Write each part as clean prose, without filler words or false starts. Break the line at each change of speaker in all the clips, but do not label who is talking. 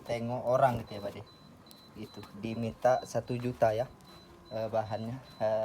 Tengok orang gitu ya Pak De, itu diminta 1 juta ya bahannya.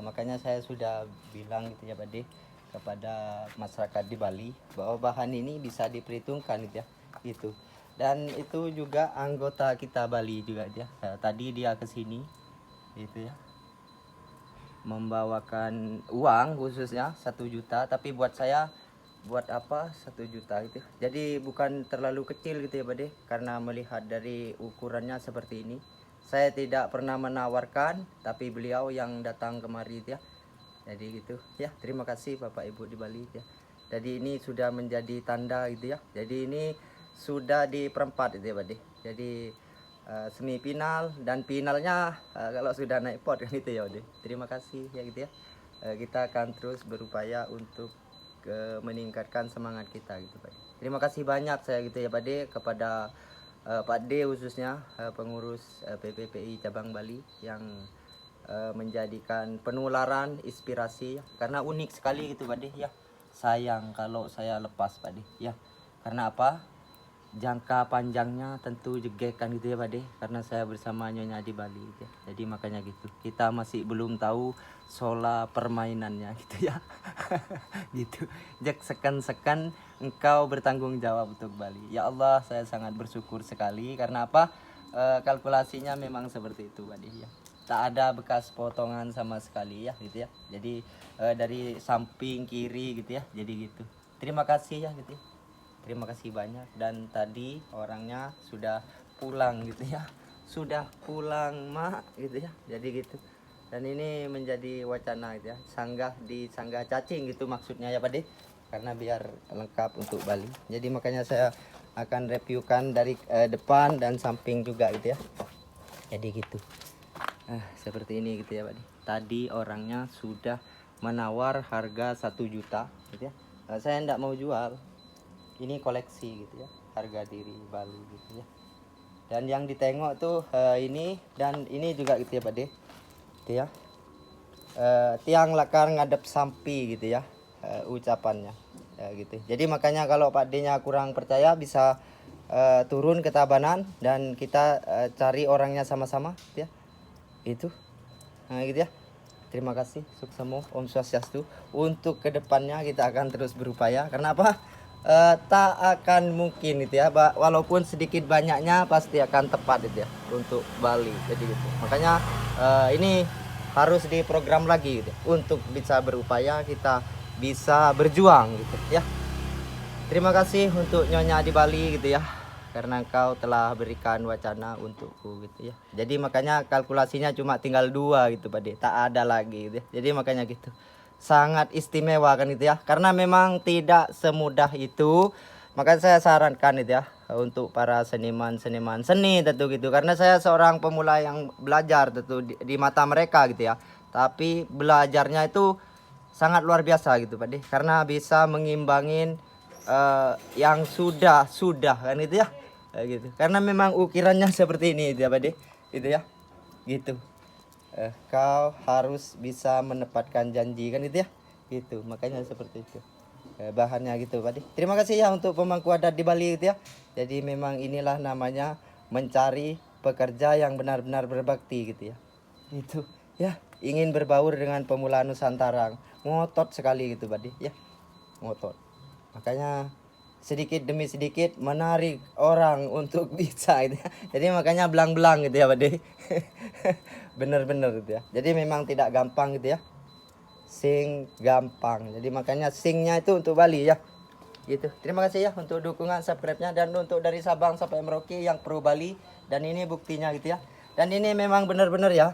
Makanya saya sudah bilang gitu ya Pak De kepada masyarakat di Bali bahwa bahan ini bisa diperhitungkan gitu ya, itu. Dan itu juga anggota kita Bali juga dia, tadi dia ke sini itu ya, membawakan uang khususnya 1 juta. Tapi buat saya, buat apa 1 juta itu, jadi bukan terlalu kecil gitu ya Pak De, karena melihat dari ukurannya seperti ini. Saya tidak pernah menawarkan, tapi beliau yang datang kemari ya. Jadi gitu ya, terima kasih Bapak Ibu di Bali ya. Jadi ini sudah menjadi tanda gitu ya. Jadi ini sudah di perempat gitu ya Pak De. Jadi semifinal dan finalnya kalau sudah naik pot kan itu ya Pak De. Terima kasih ya gitu ya. Kita akan terus berupaya untuk meningkatkan semangat kita gitu Pak De. Terima kasih banyak saya gitu ya Pak De kepada Pak D khususnya pengurus PPPI cabang Bali yang menjadikan penularan inspirasi ya. Karena unik sekali gitu Pak De ya. Sayang kalau saya lepas Pak De ya. Karena apa? Jangka panjangnya tentu jegekan gitu ya Pak De, karena saya bersama Nyonya di Bali gitu ya. Jadi makanya gitu, kita masih belum tahu sola permainannya gitu ya. Gitu. Jak sekan-sekan engkau bertanggung jawab untuk Bali. Ya Allah, saya sangat bersyukur sekali karena apa? Kalkulasinya memang seperti itu Pak De ya. Tak ada bekas potongan sama sekali ya gitu ya. Jadi dari samping kiri gitu ya. Jadi gitu. Terima kasih ya gitu ya. Terima kasih banyak. Dan tadi orangnya sudah pulang gitu ya, sudah pulang mak gitu ya. Jadi gitu. Dan ini menjadi wacana gitu ya, sanggah di sanggah cacing gitu maksudnya ya Pak De, karena biar lengkap untuk Bali. Jadi makanya saya akan reviewkan dari depan dan samping juga gitu ya. Jadi gitu. Seperti ini gitu ya Pak De. Tadi orangnya sudah menawar harga 1 juta gitu ya. Saya tidak mau jual, ini koleksi gitu ya, harga diri Bali gitu ya. Dan yang ditengok tuh ini dan ini juga gitu ya Pak De gitu ya. Tiang lakar ngadep sampi gitu ya, ucapannya ya, gitu. Jadi makanya kalau Pak D nya kurang percaya bisa turun ke Tabanan dan kita cari orangnya sama-sama gitu ya, itu gitu ya. Terima kasih, suksemo, Om Swastiastu. Untuk kedepannya kita akan terus berupaya. Karena apa? Tak akan mungkin itu ya, walaupun sedikit banyaknya pasti akan tepat itu ya untuk Bali. Jadi gitu. Makanya ini harus diprogram lagi gitu, untuk bisa berupaya kita bisa berjuang gitu ya. Terima kasih untuk Nyonya di Bali gitu ya, karena engkau telah berikan wacana untukku gitu ya. Jadi makanya kalkulasinya cuma tinggal 2 gitu Pak De, tak ada lagi gitu ya. Jadi makanya gitu, sangat istimewa kan itu ya, karena memang tidak semudah itu. Makanya saya sarankan itu ya untuk para seniman-seniman seni tentu gitu, karena saya seorang pemula yang belajar tentu di mata mereka gitu ya. Tapi belajarnya itu sangat luar biasa gitu Pak De, karena bisa mengimbangin yang sudah kan itu ya. Gitu, karena memang ukirannya seperti ini itu ya Pak De, gitu ya, gitu. Kau harus bisa menepatkan janji kan itu ya, gitu. Makanya seperti itu bahannya gitu Pak De. Terima kasih ya untuk pemangku adat di Bali gitu ya. Jadi memang inilah namanya mencari pekerja yang benar-benar berbakti gitu ya, itu ya, ingin berbaur dengan pemuda Nusantara, ngotot sekali gitu Pak De ya, ngotot. Makanya sedikit demi sedikit menarik orang untuk bisa gitu ya. Jadi makanya belang-belang gitu ya Pak De. Bener-bener gitu ya. Jadi memang tidak gampang gitu ya, sing gampang. Jadi makanya singnya itu untuk Bali ya, gitu. Terima kasih ya untuk dukungan subscribe-nya, dan untuk dari Sabang sampai Merauke yang pro Bali. Dan ini buktinya gitu ya. Dan ini memang benar-benar ya,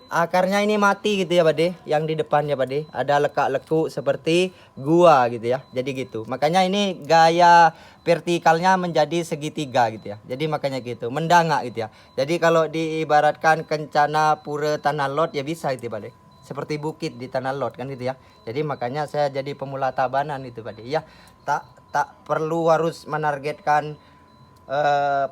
akarnya ini mati gitu ya Pak De, yang di depan ya Pak De, ada lekak-lekuk seperti gua gitu ya. Jadi gitu, makanya ini gaya vertikalnya menjadi segitiga gitu ya. Jadi makanya gitu, mendangak gitu ya. Jadi kalau diibaratkan kencana pura tanah lot ya bisa gitu Pak De, seperti bukit di tanah lot kan gitu ya. Jadi makanya saya jadi pemula Tabanan itu Pak De ya. Tak perlu harus menargetkan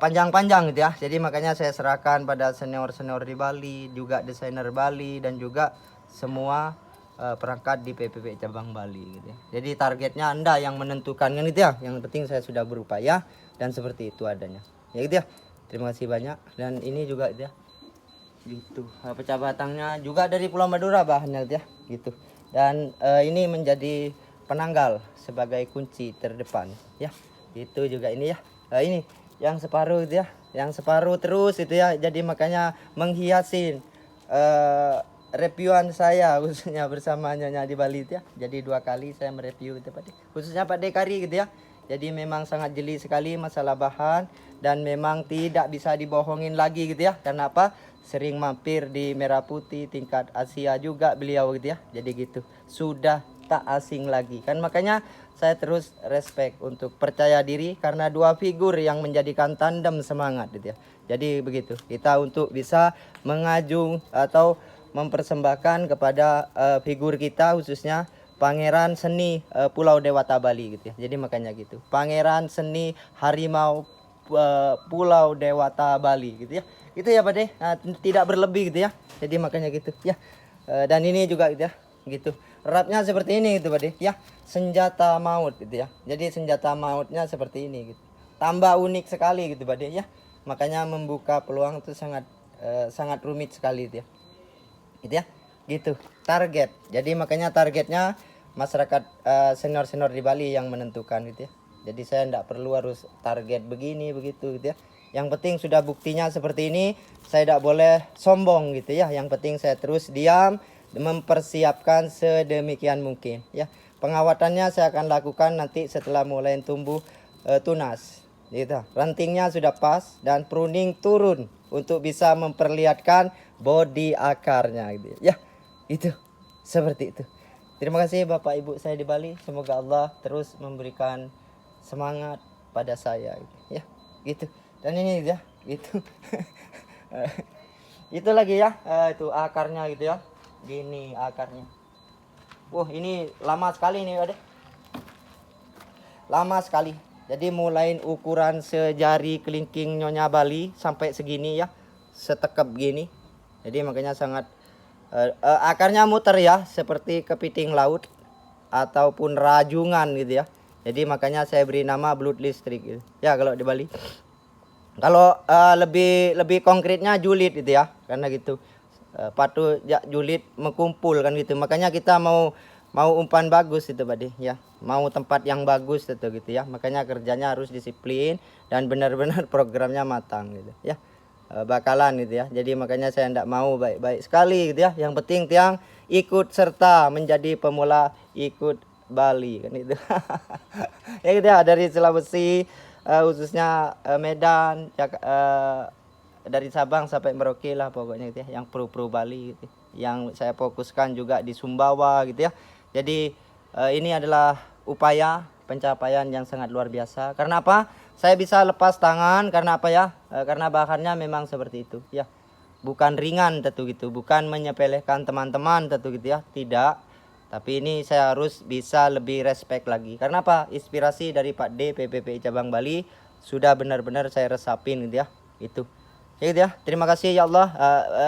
panjang-panjang gitu ya. Jadi makanya saya serahkan pada senior-senior di Bali, juga desainer Bali, dan juga semua perangkat di PPP cabang Bali gitu ya. Jadi targetnya Anda yang menentukan kan itu ya. Yang penting saya sudah berupaya dan seperti itu adanya. Ya gitu ya. Terima kasih banyak. Dan ini juga gitu ya, gitu. Pecah batangnya juga dari Pulau Madura bahannya gitu ya, gitu. Dan ini menjadi penanggal sebagai kunci terdepan ya, itu juga ini ya. Ini yang separuh gitu ya, yang separuh terus itu ya, jadi makanya menghiasin reviewan saya khususnya bersama Nyonya di Bali itu ya. Jadi 2 kali saya mereview itu Pak De, khususnya Pak De Kari gitu ya. Jadi memang sangat jeli sekali masalah bahan, dan memang tidak bisa dibohongin lagi gitu ya. Karena apa? Sering mampir di Merah Putih tingkat Asia juga beliau gitu ya. Jadi gitu, sudah tak asing lagi kan, makanya saya terus respect untuk percaya diri karena 2 figur yang menjadikan tandem semangat gitu ya. Jadi begitu, kita untuk bisa mengajung atau mempersembahkan kepada figur kita, khususnya Pangeran Seni Pulau Dewata Bali gitu ya. Jadi makanya gitu, Pangeran Seni Harimau Pulau Dewata Bali gitu ya. Itu ya Pak De, tidak berlebih gitu ya. Jadi makanya gitu ya. Dan ini juga gitu ya, gitu. Rapnya seperti ini gitu Pak De ya. Senjata maut gitu ya. Jadi senjata mautnya seperti ini gitu. Tambah unik sekali gitu Pak De ya. Makanya membuka peluang itu sangat rumit sekali gitu ya. Gitu ya. Gitu. Target. Jadi makanya targetnya masyarakat senior-senior di Bali yang menentukan gitu ya. Jadi saya tidak perlu harus target begini begitu gitu ya. Yang penting sudah buktinya seperti ini, saya tidak boleh sombong gitu ya. Yang penting saya terus diam, mempersiapkan sedemikian mungkin ya. Pengawatannya saya akan lakukan nanti setelah mulai tumbuh tunas gitu. Rantingnya sudah pas dan pruning turun untuk bisa memperlihatkan body akarnya gitu ya. Itu seperti itu. Terima kasih Bapak Ibu saya di Bali, semoga Allah terus memberikan semangat pada saya gitu ya. Gitu. Dan ini ya, gitu. Itu lagi ya, itu akarnya gitu ya. Gini akarnya. Wah, ini lama sekali nih, Ade. Lama sekali. Jadi mulai ukuran sejari kelingking Nyonya Bali sampai segini ya. Setekep gini. Jadi makanya sangat akarnya muter ya, seperti kepiting laut ataupun rajungan gitu ya. Jadi makanya saya beri nama blood listrik gitu. Ya kalau di Bali. Kalau lebih konkretnya julid gitu ya, karena gitu patu ya, julid mengkumpul kan gitu. Makanya kita mau umpan bagus itu Pak De ya, mau tempat yang bagus itu gitu ya. Makanya kerjanya harus disiplin dan benar-benar programnya matang gitu ya. Bakalan gitu ya. Jadi makanya saya tidak mau baik-baik sekali gitu ya. Yang penting tiang ikut serta menjadi pemula ikut Bali kan itu. Ya gitu ya, dari Sulawesi khususnya Medan dari Sabang sampai Merauke lah pokoknya gitu ya, yang pro Bali gitu. Yang saya fokuskan juga di Sumbawa gitu ya. Jadi ini adalah upaya pencapaian yang sangat luar biasa. Karena apa? Saya bisa lepas tangan karena apa ya? Karena bahannya memang seperti itu ya. Bukan ringan tentu gitu, bukan menyepelekan teman-teman tentu gitu ya, tidak. Tapi ini saya harus bisa lebih respect lagi. Karena apa? Inspirasi dari Pak D PPPI Cabang Bali sudah benar-benar saya resapin gitu ya. Itu. Ya gitu ya. Terima kasih ya Allah.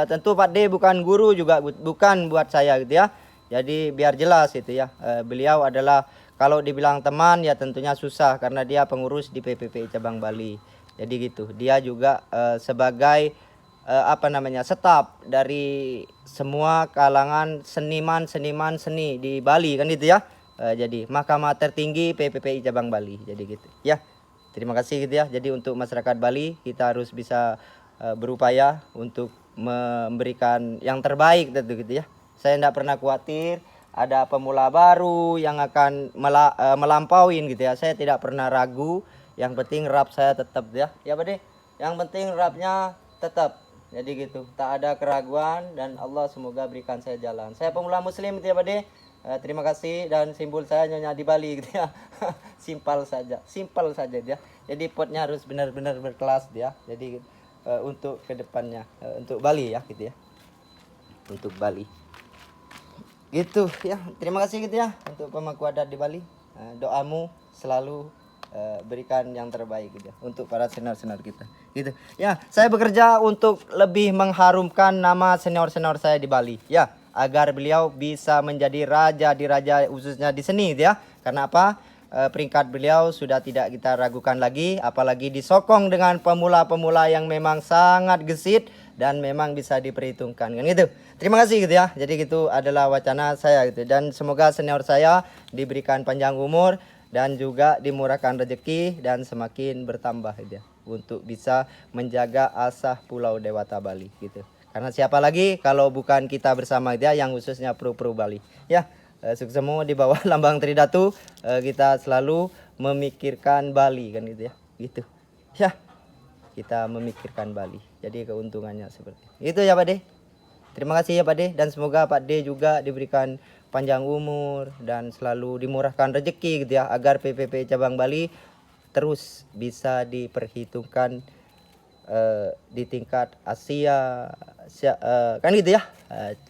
Tentu Pak D bukan guru juga, bukan buat saya gitu ya. Jadi biar jelas itu ya. Beliau adalah kalau dibilang teman ya tentunya susah karena dia pengurus di PPPI Cabang Bali. Jadi gitu. Dia juga sebagai staf dari semua kalangan seniman seni di Bali kan itu ya. Jadi mahkamah tertinggi PPPI Cabang Bali, jadi gitu ya. Terima kasih gitu ya. Jadi untuk masyarakat Bali kita harus bisa berupaya untuk memberikan yang terbaik tentu gitu ya. Saya tidak pernah khawatir ada pemula baru yang akan melampauin gitu ya. Saya tidak pernah ragu. Yang penting rap saya tetap ya. Ya Pak De. Yang penting rapnya tetap. Jadi gitu, tak ada keraguan dan Allah semoga berikan saya jalan. Saya pemula muslim gitu ya Pak De. Terima kasih, dan simbol saya Nyonya di Bali gitu ya. Simpel saja dia. Jadi potnya harus benar-benar berkelas dia. Jadi untuk kedepannya, untuk Bali ya gitu ya. Untuk Bali. Gitu ya. Terima kasih gitu ya untuk pemangku adat di Bali. Doamu selalu berikan yang terbaik gitu ya, untuk para senior-senior kita gitu ya. Saya bekerja untuk lebih mengharumkan nama senior-senior saya di Bali ya, agar beliau bisa menjadi raja di raja khususnya di seni gitu ya. Karena apa? peringkat beliau sudah tidak kita ragukan lagi, apalagi disokong dengan pemula-pemula yang memang sangat gesit dan memang bisa diperhitungkan kan gitu. Terima kasih gitu ya. Jadi gitu adalah wacana saya gitu, dan semoga senior saya diberikan panjang umur dan juga dimurahkan rezeki dan semakin bertambah gitu ya, untuk bisa menjaga asah Pulau Dewata Bali gitu. Karena siapa lagi kalau bukan kita bersama dia yang khususnya Pro Bali ya. Sukses semua di bawah lambang Tridatu, kita selalu memikirkan Bali kan gitu ya, gitu ya, kita memikirkan Bali, jadi keuntungannya seperti itu ya Pak De. Terima kasih ya Pak De, dan semoga Pak De juga diberikan panjang umur dan selalu dimurahkan rezeki gitu ya, agar PPP cabang Bali terus bisa diperhitungkan di tingkat Asia, kan gitu ya,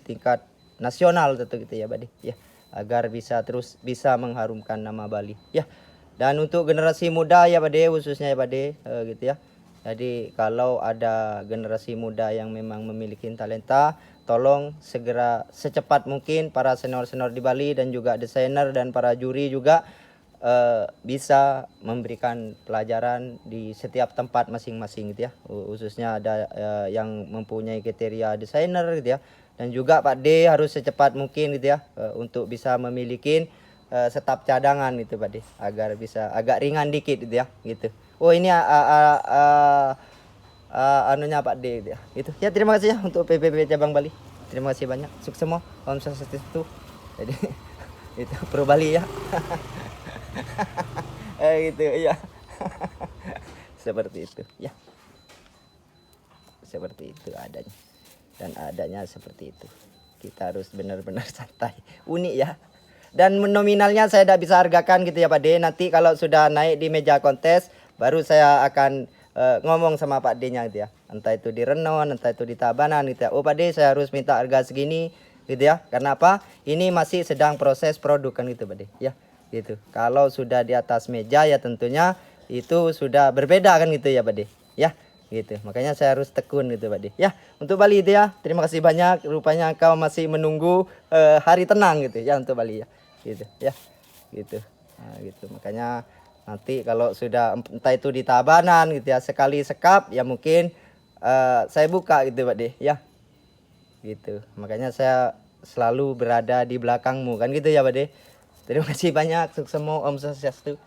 tingkat nasional tentu gitu ya Pak De ya, agar bisa terus bisa mengharumkan nama Bali ya. Dan untuk generasi muda ya Pak De, khususnya ya Pak De, gitu ya. Jadi kalau ada generasi muda yang memang memiliki talenta, tolong segera secepat mungkin para senior-senior di Bali dan juga desainer dan para juri juga bisa memberikan pelajaran di setiap tempat masing-masing gitu ya. Khususnya ada yang mempunyai kriteria desainer gitu ya. Dan juga Pak D harus secepat mungkin gitu ya, untuk bisa memiliki staf cadangan gitu Pak D, agar bisa agak ringan dikit gitu ya gitu. Oh ini anunya Pak D gitu ya. Itu ya, terima kasih ya untuk PPP cabang Bali. Terima kasih banyak. Sukses semua. Om Swastiastu. Jadi itu Pro Bali ya. Gitu ya. Seperti itu ya. Seperti itu adanya. Dan adanya seperti itu. Kita harus benar-benar santai. Unik ya. Dan nominalnya saya tidak bisa hargakan gitu ya Pak D. Nanti kalau sudah naik di meja kontes, baru saya akan ngomong sama Pak D nya gitu ya. Entah itu di Renon, entah itu di Tabanan gitu ya. Oh Pak D, saya harus minta harga segini gitu ya. Karena apa? Ini masih sedang proses produk kan gitu Pak D ya. Gitu. Kalau sudah di atas meja ya tentunya itu sudah berbeda kan gitu ya Pak D ya. Gitu. Makanya saya harus tekun gitu Pak D ya. Untuk Bali itu ya, terima kasih banyak. Rupanya kau masih menunggu hari tenang gitu ya untuk Bali ya. Gitu ya. Gitu. Nah, gitu. Makanya nanti kalau sudah entah itu di Tabanan gitu ya, sekali sekap ya mungkin saya buka gitu Pak D ya. Gitu. Makanya saya selalu berada di belakangmu kan gitu ya Pak D. Terima kasih banyak, sukses semua, Om Swastiastu.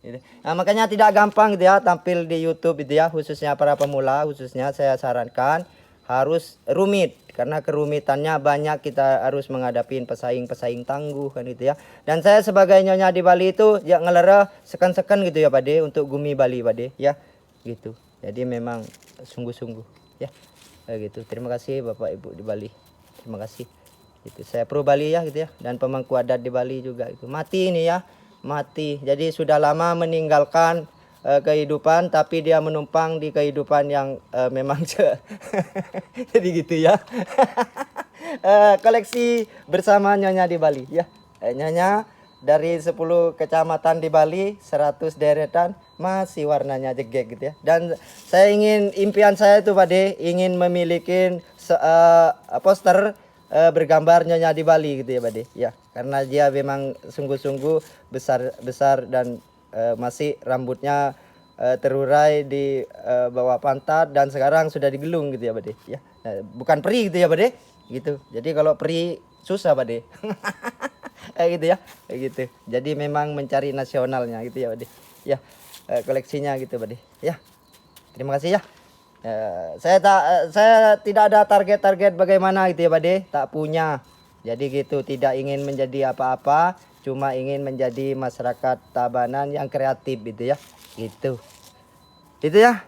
Gitu. Nah, makanya tidak gampang gitu ya tampil di YouTube gitu ya, khususnya para pemula, khususnya saya sarankan harus rumit, karena kerumitannya banyak, kita harus menghadapi pesaing-pesaing tangguh kan gitu ya. Dan saya sebagai nyonya di Bali itu ya ngelereh seken-seken gitu ya Pak De, untuk Gumi Bali Pak De ya. Gitu. Jadi memang sungguh-sungguh ya. Gitu. Terima kasih Bapak Ibu di Bali. Terima kasih. Itu saya Pro Bali ya gitu ya, dan pemangku adat di Bali juga itu mati ini ya, mati. Jadi sudah lama meninggalkan kehidupan, tapi dia menumpang di kehidupan yang memang jadi gitu ya. Koleksi bersama Nyonya di Bali ya. Nyonya dari 10 kecamatan di Bali, 100 deretan, masih warnanya jegek gitu ya. Dan saya ingin, impian saya itu Pak De, ingin memiliki poster bergambar Nyonya di Bali gitu ya Pak De ya, karena dia memang sungguh-sungguh besar dan masih rambutnya terurai di bawah pantat, dan sekarang sudah digelung gitu ya Pak De ya. Bukan peri gitu ya Pak De gitu. Jadi kalau peri susah Pak De. Gitu ya, gitu. Jadi memang mencari nasionalnya gitu ya Pak De ya, koleksinya gitu Pak De ya. Terima kasih ya. Saya tidak ada target-target bagaimana gitu ya Pak De, tak punya. Jadi gitu, tidak ingin menjadi apa-apa, cuma ingin menjadi masyarakat Tabanan yang kreatif gitu ya. Gitu. Itu ya.